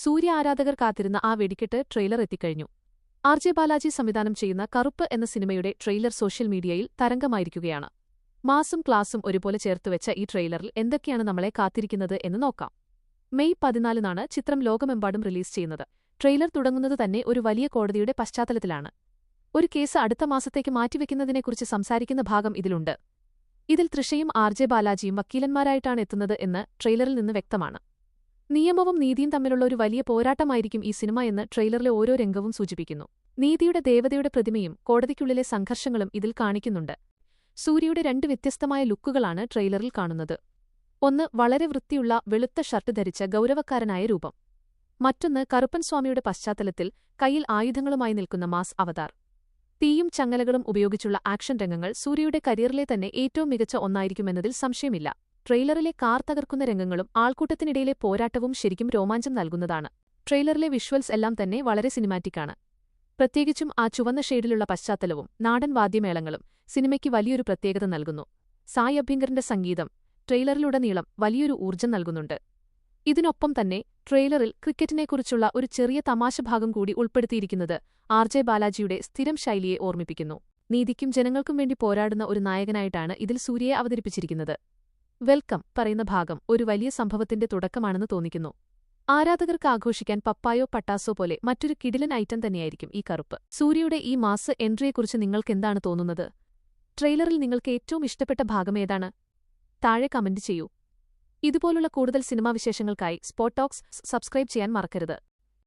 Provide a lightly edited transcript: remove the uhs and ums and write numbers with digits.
സൂര്യ ആരാധകർ കാത്തിരുന്ന ആ വെടിക്കെട്ട് ട്രെയിലർ എത്തിക്കഴിഞ്ഞു. ആർ.ജെ. ബാലാജി സംവിധാനം ചെയ്യുന്ന കറുപ്പ് എന്ന സിനിമയുടെ ട്രെയിലർ സോഷ്യൽ മീഡിയയിൽ തരംഗമായിരിക്കുകയാണ്. മാസും ക്ലാസും ഒരുപോലെ ചേർത്തുവെച്ച ഈ ട്രെയിലറിൽ എന്തൊക്കെയാണ് നമ്മളെ കാത്തിരിക്കുന്നത് എന്ന് നോക്കാം. മെയ് 14-നാണ് ചിത്രം ലോകമെമ്പാടും റിലീസ് ചെയ്യുന്നത്. ട്രെയിലർ തുടങ്ങുന്നത് തന്നെ ഒരു വലിയ കോടതിയുടെ പശ്ചാത്തലത്തിലാണ്. ഒരു കേസ് അടുത്ത മാസത്തേക്ക് മാറ്റിവെക്കുന്നതിനെക്കുറിച്ച് സംസാരിക്കുന്ന ഭാഗം ഇതിലുണ്ട്. ഇതിൽ തൃഷയും ആർ.ജെ. ബാലാജിയും വക്കീലന്മാരായിട്ടാണ് എത്തുന്നത് എന്ന് ട്രെയിലറിൽ നിന്ന് വ്യക്തമാണ്. നിയമവും നീതിയും തമ്മിലുള്ള ഒരു വലിയ പോരാട്ടമായിരിക്കും ഈ സിനിമ എന്ന് ട്രെയിലറിലെ ഓരോ രംഗവും സൂചിപ്പിക്കുന്നു. നീതിയുടെ ദേവതയുടെ പ്രതിമയും കോടതിക്കുള്ളിലെ സംഘർഷങ്ങളും ഇതിൽ കാണിക്കുന്നുണ്ട്. സൂര്യയുടെ 2 വ്യത്യസ്തമായ ലുക്കുകളാണ് ട്രെയിലറിൽ കാണുന്നത്. ഒന്ന് വളരെ വൃത്തിയുള്ള വെളുത്ത ഷർട്ട് ധരിച്ച ഗൗരവക്കാരനായ രൂപം. മറ്റൊന്ന് കറുപ്പൻ സ്വാമിയുടെ പശ്ചാത്തലത്തിൽ കയ്യിൽ ആയുധങ്ങളുമായി നിൽക്കുന്ന മാസ് അവതാർ. തീയും ചങ്ങലകളും ഉപയോഗിച്ചുള്ള ആക്ഷൻ രംഗങ്ങൾ സൂര്യയുടെ കരിയറിലെ തന്നെ ഏറ്റവും മികച്ച ഒന്നായിരിക്കുമെന്നതിൽ സംശയമില്ല. ട്രെയിലറിലെ കാർ തകർക്കുന്ന രംഗങ്ങളും ആൾക്കൂട്ടത്തിനിടയിലെ പോരാട്ടവും ശരിക്കും രോമാഞ്ചം നൽകുന്നതാണ്. ട്രെയിലറിലെ വിഷ്വൽസ് എല്ലാം തന്നെ വളരെ സിനിമാറ്റിക്കാണ്. പ്രത്യേകിച്ചും ആ ചുവന്ന ഷെയ്ഡിലുള്ള പശ്ചാത്തലവും നാടൻ വാദ്യമേളങ്ങളും സിനിമയ്ക്ക് വലിയൊരു പ്രത്യേകത നൽകുന്നു. സായ് അഭ്യങ്കറിന്റെ സംഗീതം ട്രെയിലറിലുടനീളം വലിയൊരു ഊർജ്ജം നൽകുന്നുണ്ട്. ഇതിനൊപ്പം തന്നെ ട്രെയിലറിൽ ക്രിക്കറ്റിനെക്കുറിച്ചുള്ള ഒരു ചെറിയ തമാശഭാഗം കൂടി ഉൾപ്പെടുത്തിയിരിക്കുന്നത് ആർ.ജെ. ബാലാജിയുടെ സ്ഥിരം ശൈലിയെ ഓർമ്മിപ്പിക്കുന്നു. നീതിക്കും ജനങ്ങൾക്കും വേണ്ടി പോരാടുന്ന ഒരു നായകനായിട്ടാണ് ഇതിൽ സൂര്യയെ അവതരിപ്പിച്ചിരിക്കുന്നത്. വെൽക്കം പറയുന്ന ഭാഗം ഒരു വലിയ സംഭവത്തിന്റെ തുടക്കമാണെന്ന് തോന്നിക്കുന്നു. ആരാധകർക്ക് ആഘോഷിക്കാൻ പപ്പായോ പട്ടാസോ പോലെ മറ്റൊരു കിടിലൻ ഐറ്റം തന്നെയായിരിക്കും ഈ കറുപ്പ്. സൂര്യയുടെ ഈ മാസ് എൻട്രിയെക്കുറിച്ച് നിങ്ങൾക്കെന്താണ് തോന്നുന്നത്? ട്രെയിലറിൽ നിങ്ങൾക്ക് ഏറ്റവും ഇഷ്ടപ്പെട്ട ഭാഗമേതാണ്? താഴെ കമന്റ് ചെയ്യൂ. ഇതുപോലുള്ള കൂടുതൽ സിനിമാ വിശേഷങ്ങൾക്കായി സ്പോട്ട് ടോക്സ് സബ്സ്ക്രൈബ് ചെയ്യാൻ മറക്കരുത്.